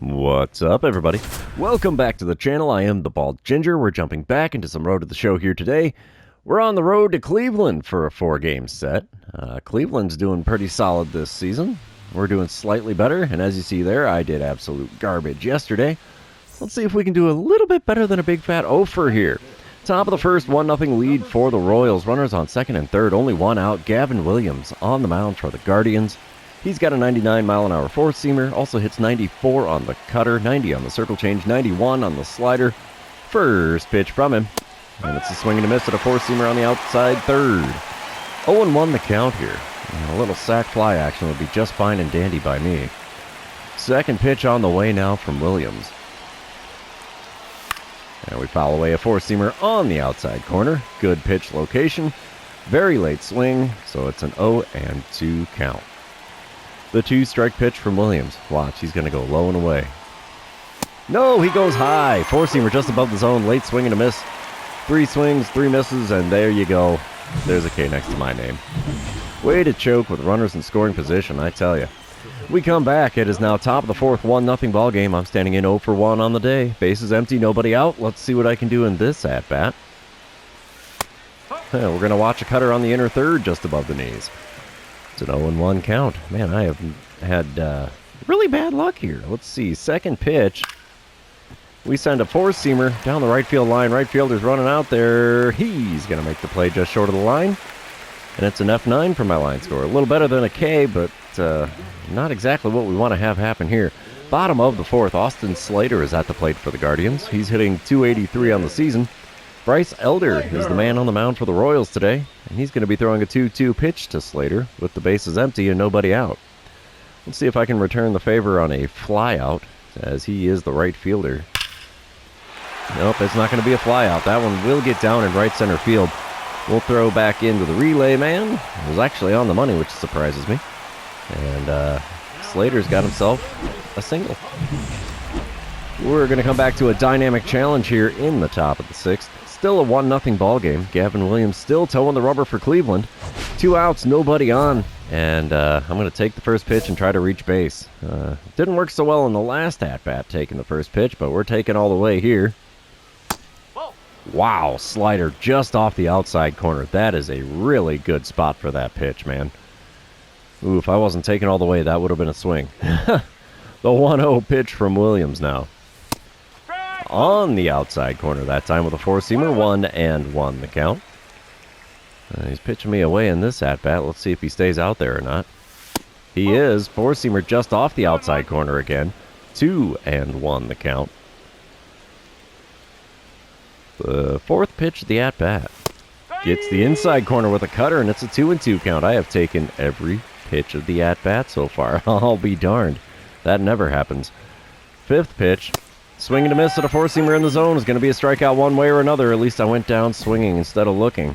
What's up, everybody? Welcome back to the channel. I am the Bald Ginger. We're jumping back into some Road to the Show here today. We're on the road to Cleveland for a 4-game set. Cleveland's doing pretty solid this season. We're doing slightly better, and as you see there, I did absolute garbage yesterday. Let's see if we can do a little bit better than a big fat offer here. Top of the first, 1-0 lead for the Royals. Runners on second and third, only one out. Gavin Williams on the mound for the Guardians. He's got a 99-mile-an-hour four-seamer, also hits 94 on the cutter, 90 on the circle change, 91 on the slider. First pitch from him, and it's a swing and a miss at a four-seamer on the outside third. 0-1 the count here. And a little sac fly action would be just fine and dandy by me. Second pitch on the way now from Williams. And we foul away a four-seamer on the outside corner. Good pitch location. Very late swing, so it's an 0-2 count. The 2-strike pitch from Williams. Watch, he's going to go low and away. No, he goes high. Four-seamer just above the zone. Late swing and a miss. 3 swings, 3 misses, and there you go. There's a K next to my name. Way to choke with runners in scoring position, I tell you. We come back. It is now top of the fourth, 1-0 ball game. I'm standing in 0 for 1 on the day. Bases empty, nobody out. Let's see what I can do in this at-bat. We're going to watch a cutter on the inner third just above the knees. It's an 0-1 count. Man, I have had really bad luck here. Let's see. Second pitch. We send a four-seamer down the right field line. Right fielder's running out there. He's going to make the play just short of the line. And it's an F9 for my line score. A little better than a K, but not exactly what we want to have happen here. Bottom of the fourth, Austin Slater is at the plate for the Guardians. He's hitting .283 on the season. Bryce Elder is the man on the mound for the Royals today, and he's going to be throwing a 2-2 pitch to Slater with the bases empty and nobody out. Let's see if I can return the favor on a flyout, as he is the right fielder. Nope, it's not going to be a flyout. That one will get down in right center field. We'll throw back into the relay man. It was actually on the money, which surprises me. And Slater's got himself a single. We're going to come back to a dynamic challenge here in the top of the sixth. Still a 1-0 ball game. Gavin Williams still towing the rubber for Cleveland. 2 outs, nobody on. And I'm going to take the first pitch and try to reach base. Didn't work so well in the last at-bat taking the first pitch, but we're taking all the way here. Wow, slider just off the outside corner. That is a really good spot for that pitch, man. Ooh, if I wasn't taking all the way, that would have been a swing. The 1-0 pitch from Williams now. On the outside corner that time with a four-seamer, 1-1 the count. He's pitching me away in this at-bat. Let's see if he stays out there or not. He is. Four-seamer just off the outside corner again. 2-1 the count. The fourth pitch of the at-bat. Gets the inside corner with a cutter, and it's a 2-2 count. I have taken every pitch of the at-bat so far. I'll be darned. That never happens. Fifth pitch. Swing and a miss at a four-seamer in the zone is going to be a strikeout one way or another. At least I went down swinging instead of looking.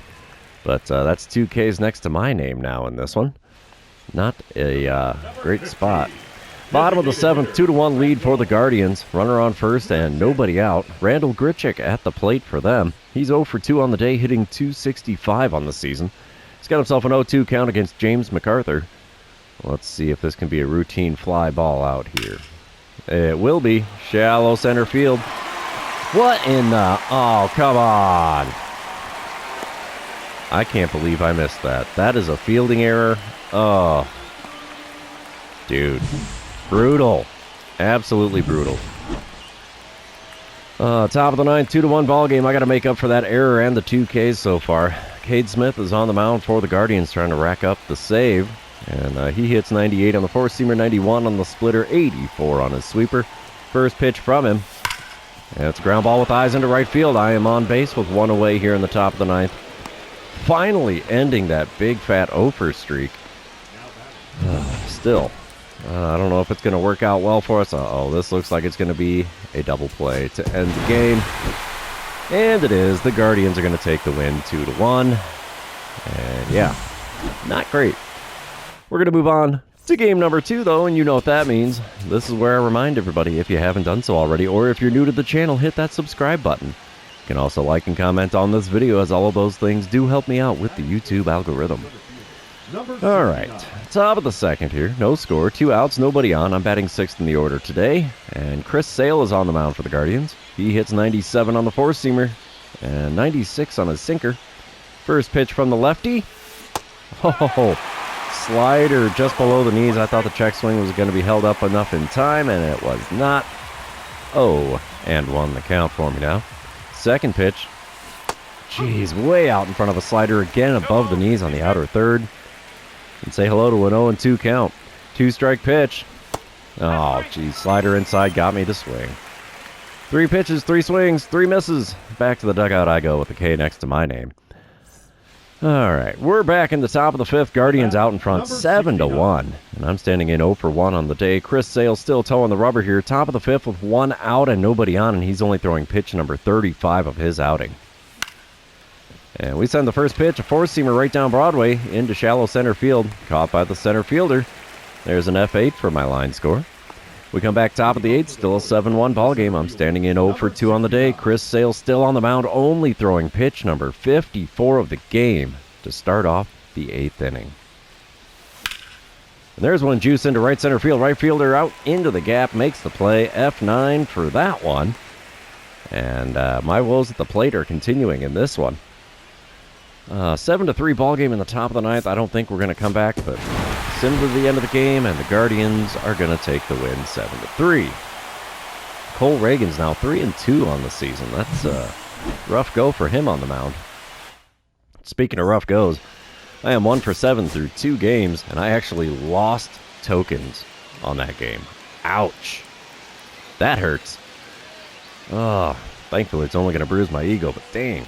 But that's 2 Ks next to my name now in this one. Not a great spot. Bottom of the seventh, 2-1 lead for the Guardians. Runner on first and nobody out. Randall Grichuk at the plate for them. He's 0 for 2 on the day, hitting .265 on the season. He's got himself an 0-2 count against James MacArthur. Let's see if this can be a routine fly ball out here. It will be. Shallow center field. What in the... Oh, come on. I can't believe I missed that. That is a fielding error. Oh. Dude. Brutal. Absolutely brutal. Top of the ninth, 2-1 ball game. I got to make up for that error and the 2 Ks so far. Cade Smith is on the mound for the Guardians trying to rack up the save. And he hits 98 on the four-seamer, 91 on the splitter, 84 on his sweeper. First pitch from him. And it's a ground ball with eyes into right field. I am on base with 1 away here in the top of the ninth. Finally ending that big fat offer streak. Still, I don't know if it's going to work out well for us. This looks like it's going to be a double play to end the game. And it is. The Guardians are going to take the win 2-1. And yeah, not great. We're going to move on to game number 2, though, and you know what that means. This is where I remind everybody, if you haven't done so already, or if you're new to the channel, hit that subscribe button. You can also like and comment on this video, as all of those things do help me out with the YouTube algorithm. All right, top of the second here. No score, 2 outs, nobody on. I'm batting 6th in the order today. And Chris Sale is on the mound for the Guardians. He hits 97 on the four-seamer and 96 on his sinker. First pitch from the lefty. Oh, slider just below the knees. I thought the check swing was going to be held up enough in time, and it was not. Oh, and 1 the count for me now. Second pitch. Jeez, way out in front of a slider again above the knees on the outer third. And say hello to an 0-2 count. 2-strike pitch. Oh, geez, slider inside got me to swing. 3 pitches, 3 swings, 3 misses. Back to the dugout I go with the K next to my name. All right, we're back in the top of the 5th. Guardians out in front, 7-1. And I'm standing in 0 for 1 on the day. Chris Sale still toeing the rubber here. Top of the 5th with 1 out and nobody on, and he's only throwing pitch number 35 of his outing. And we send the first pitch, a four-seamer right down Broadway into shallow center field. Caught by the center fielder. There's an F8 for my line score. We come back top of the 8th, still a 7-1 ball game. I'm standing in 0 for 2 on the day. Chris Sale still on the mound, only throwing pitch number 54 of the game to start off the 8th inning. And there's one juice into right center field. Right fielder out into the gap, makes the play. F9 for that one. And my woes at the plate are continuing in this one. 7-3 ball game in the top of the 9th. I don't think we're going to come back, but similar to the end of the game, and the Guardians are going to take the win 7-3. Cole Reagan's now 3-2 on the season. That's a rough go for him on the mound. Speaking of rough goes, I am 1 for 7 through 2 games, and I actually lost tokens on that game. Ouch. That hurts. Oh, thankfully it's only going to bruise my ego, but dang,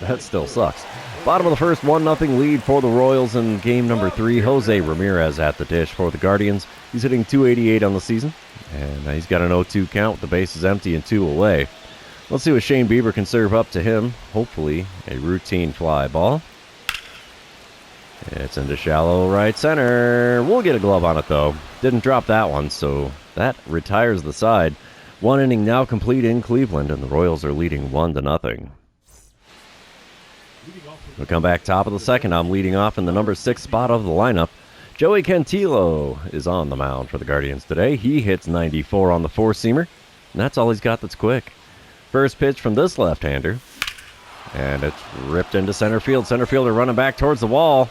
that still sucks. Bottom of the first, 1-0 lead for the Royals in game number 3. Jose Ramirez at the dish for the Guardians. He's hitting .288 on the season, and he's got an 0-2 count with the bases empty and 2 away. Let's see what Shane Bieber can serve up to him. Hopefully a routine fly ball. It's into shallow right center. We'll get a glove on it, though. Didn't drop that one, so that retires the side. 1 inning now complete in Cleveland, and the Royals are leading 1-0. We'll come back top of the second. I'm leading off in the number 6 spot of the lineup. Joey Cantillo is on the mound for the Guardians today. He hits 94 on the four-seamer, and that's all he's got that's quick. First pitch from this left-hander, and it's ripped into center field. Center fielder running back towards the wall.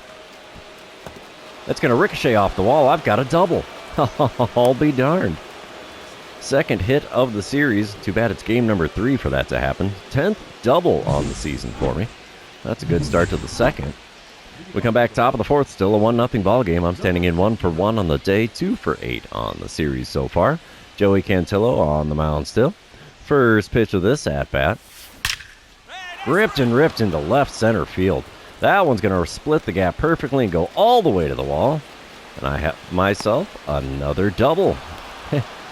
That's going to ricochet off the wall. I've got a double. I'll be darned. Second hit of the series. Too bad it's game number 3 for that to happen. 10th double on the season for me. That's a good start to the second. We come back top of the 4th, still a 1-0 ball game. I'm standing in 1 for 1 on the day, 2 for 8 on the series so far. Joey Cantillo on the mound still. First pitch of this at-bat. Ripped into left center field. That one's going to split the gap perfectly and go all the way to the wall. And I have myself another double.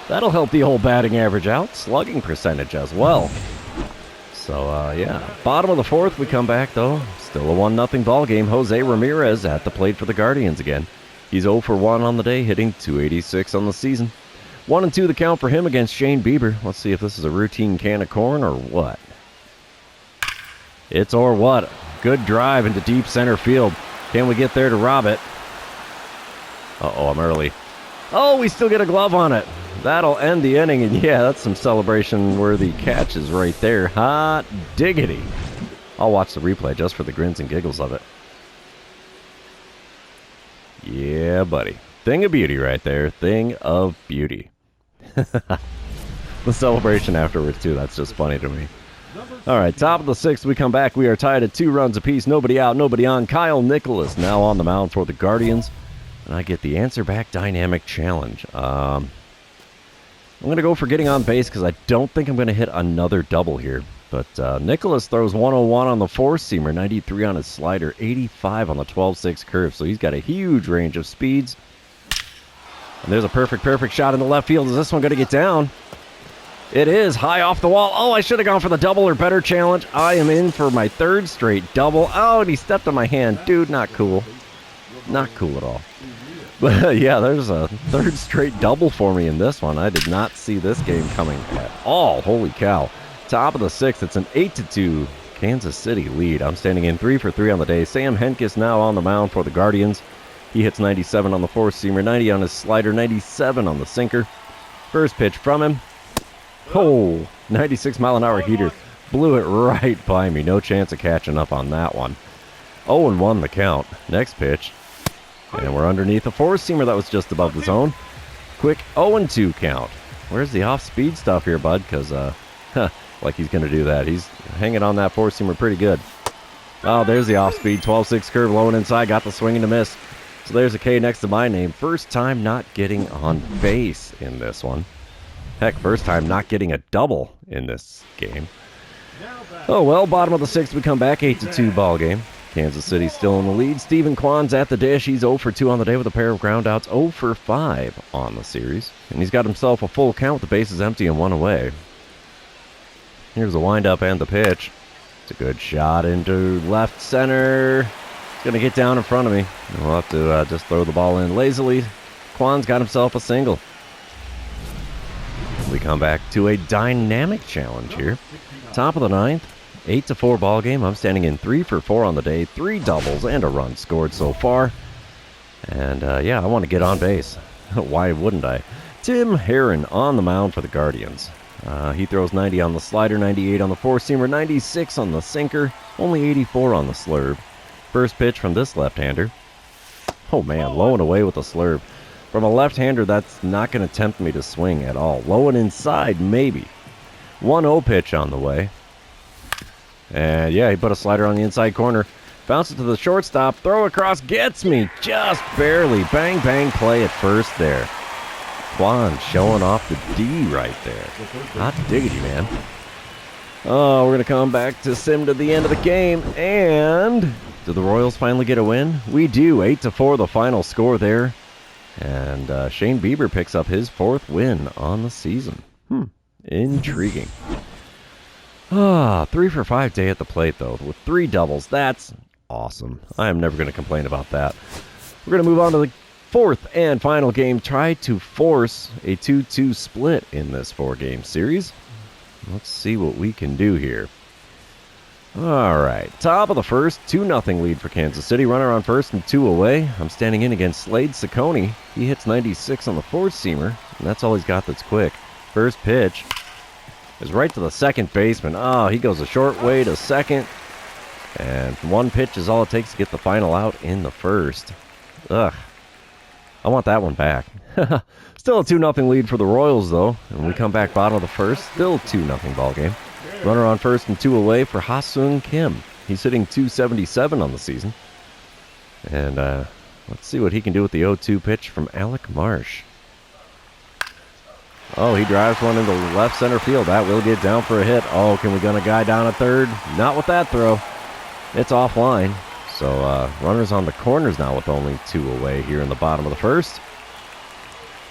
That'll help the old batting average out. Slugging percentage as well. So, yeah. Bottom of the 4th, we come back, though. Still a 1-0 ball game. Jose Ramirez at the plate for the Guardians again. He's 0 for 1 on the day, hitting .286 on the season. 1-2 the count for him against Shane Bieber. Let's see if this is a routine can of corn or what. It's or what. Good drive into deep center field. Can we get there to rob it? Uh-oh, I'm early. Oh, we still get a glove on it. That'll end the inning, and yeah, that's some celebration-worthy catches right there. Hot diggity. I'll watch the replay just for the grins and giggles of it. Yeah, buddy. Thing of beauty right there. Thing of beauty. The celebration afterwards, too. That's just funny to me. All right, top of the 6th, we come back. We are tied at 2 runs apiece. Nobody out, nobody on. Kyle Nicholas now on the mound for the Guardians. And I get the answer back dynamic challenge. I'm going to go for getting on base because I don't think I'm going to hit another double here. But Nicholas throws 101 on the four-seamer, 93 on his slider, 85 on the 12-6 curve. So he's got a huge range of speeds. And there's a perfect shot in the left field. Is this one going to get down? It is. High off the wall. Oh, I should have gone for the double or better challenge. I am in for my 3rd straight double. Oh, and he stepped on my hand. Dude, not cool. Not cool at all. But yeah, there's a 3rd straight double for me in this one. I did not see this game coming at all. Holy cow. Top of the 6th, it's an 8-2 Kansas City lead. I'm standing in 3 for 3 on the day. Sam Henkes now on the mound for the Guardians. He hits 97 on the four-seamer, 90 on his slider, 97 on the sinker. First pitch from him. Oh, 96-mile-an-hour heater. Blew it right by me. No chance of catching up on that one. 0-1 the count. Next pitch. And we're underneath a four-seamer that was just above the zone. Quick 0-2 count. Where's the off-speed stuff here, bud? Because, like he's going to do that. He's hanging on that four-seamer pretty good. Oh, there's the off-speed. 12-6 curve, low and inside. Got the swing and a miss. So there's a K next to my name. First time not getting on base in this one. Heck, first time not getting a double in this game. Oh, well, bottom of the sixth, we come back. 8-2 ball game. Kansas City still in the lead. Steven Kwan's at the dish. He's 0 for 2 on the day with a pair of groundouts. 0 for 5 on the series. And he's got himself a full count with the bases empty and one away. Here's the windup and the pitch. It's a good shot into left center. It's going to get down in front of me. We'll have to just throw the ball in lazily. Kwan's got himself a single. We come back to a dynamic challenge here. Top of the ninth. 8-4 ball game. I'm standing in 3 for 4 on the day. 3 doubles and a run scored so far. And yeah, I want to get on base. Why wouldn't I? Tim Herron on the mound for the Guardians. He throws 90 on the slider, 98 on the four-seamer, 96 on the sinker, only 84 on the slurve. First pitch from this left-hander. Oh man, low and away with a slurve. From a left-hander, that's not going to tempt me to swing at all. Low and inside, maybe. 1-0 pitch on the way. And yeah, he put a slider on the inside corner. Bounce it to the shortstop. Throw across. Gets me. Just barely. Bang, bang play at first there. Kwan showing off the D right there. Hot diggity, man. Oh, we're going to come back to sim to the end of the game. And do the Royals finally get a win? We do. 8-4 the final score there. And Shane Bieber picks up his 4th win on the season. Intriguing. 3 for 5 day at the plate, though, with 3 doubles. That's awesome. I am never going to complain about that. We're going to move on to the 4th and final game. Try to force a 2-2 split in this 4-game series. Let's see what we can do here. All right, top of the first, 2-0 lead for Kansas City. Runner on first and 2 away. I'm standing in against Slade Ciccone. He hits 96 on the four-seamer, and that's all he's got that's quick. First pitch is right to the second baseman. Oh, he goes a short way to second. And one pitch is all it takes to get the final out in the first. Ugh. I want that one back. Still a 2-0 lead for the Royals, though. And we come back bottom of the first. Still 2-0 ball game. Runner on first and 2 away for Ha-Seung Kim. He's hitting .277 on the season. And let's see what he can do with the 0-2 pitch from Alec Marsh. Oh, he drives one into left center field. That will get down for a hit. Oh, can we gun a guy down at third? Not with that throw. It's offline. So runners on the corners now with only 2 away here in the bottom of the first.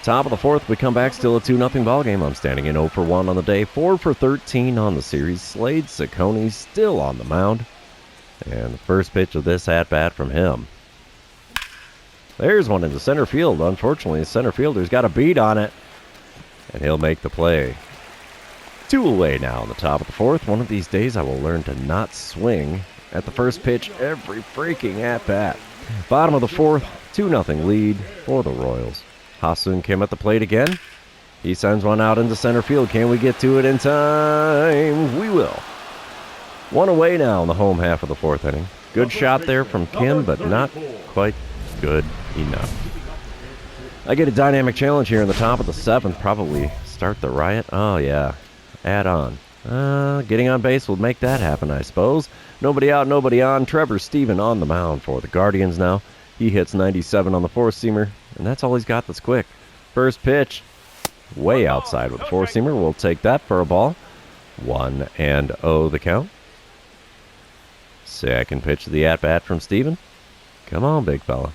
Top of the 4th, we come back, still a 2-0 ball game. I'm standing in 0 for 1 on the day, 4 for 13 on the series. Slade Ciccone still on the mound. And the first pitch of this at-bat from him. There's one into center field. Unfortunately, the center fielder's got a beat on it. And he'll make the play. 2 away now on the top of the 4th. One of these days I will learn to not swing at the first pitch every freaking at-bat. Bottom of the 4th, 2-0 lead for the Royals. Ha-Seung Kim at the plate again. He sends one out into center field. Can we get to it in time? We will. 1 away now in the home half of the 4th inning. Good shot there from Kim, but not quite good enough. I get a dynamic challenge here in the top of the 7th. Probably start the riot. Oh, yeah. Add on. Getting on base will make that happen, I suppose. Nobody out, nobody on. Trevor Stephen on the mound for the Guardians now. He hits 97 on the four-seamer, and that's all he's got that's quick. First pitch, way outside with the four-seamer. We'll take that for a ball. 1-0 the count. Second pitch of the at-bat from Stephen. Come on, big fella.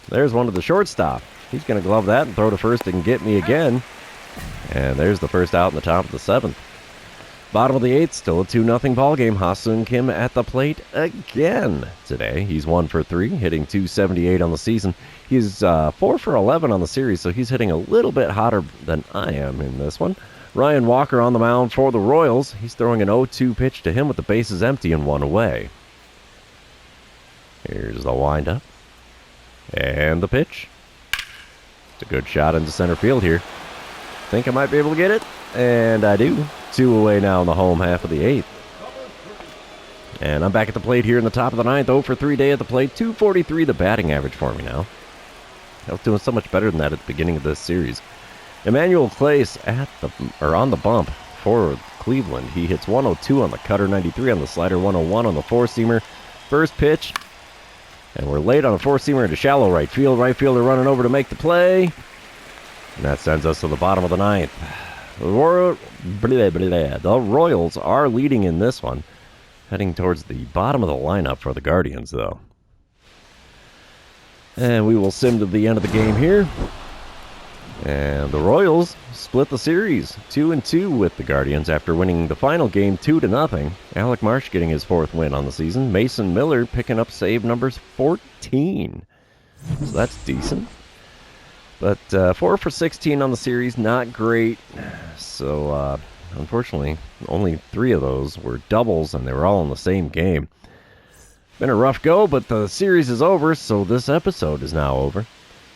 There's one to the shortstop. He's going to glove that and throw to first and get me again. And there's the first out in the top of the 7th. Bottom of the 8th, still a 2-0 ball game. Ha-Seung Kim at the plate again today. He's 1 for 3, hitting .278 on the season. He's 4 for 11 on the series, so he's hitting a little bit hotter than I am in this one. Ryan Walker on the mound for the Royals. He's throwing an 0-2 pitch to him with the bases empty and 1 away. Here's the windup. And the pitch. It's a good shot into center field here. Think I might be able to get it, and I do. 2 away now in the home half of the 8th. And I'm back at the plate here in the top of the 9th. 0 for 3 day at the plate. 243 the batting average for me now. I was doing so much better than that at the beginning of this series. Emmanuel Clace on the bump for Cleveland. He hits 102 on the cutter, 93 on the slider, 101 on the four-seamer. First pitch. And we're late on a four-seamer into shallow right field. Right fielder running over to make the play. And that sends us to the bottom of the 9th. The Royals are leading in this one. Heading towards the bottom of the lineup for the Guardians, though. And we will sim to the end of the game here. And the Royals split the series 2-2 with the Guardians after winning the final game 2-0. Alec Marsh getting his 4th win on the season. Mason Miller picking up save numbers 14. So that's decent. But 4 for 16 on the series, not great. So unfortunately, only 3 of those were doubles, and they were all in the same game. Been a rough go, but the series is over, so this episode is now over.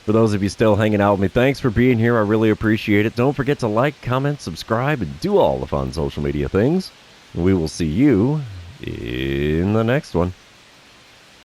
For those of you still hanging out with me, thanks for being here. I really appreciate it. Don't forget to like, comment, subscribe, and do all the fun social media things. We will see you in the next one.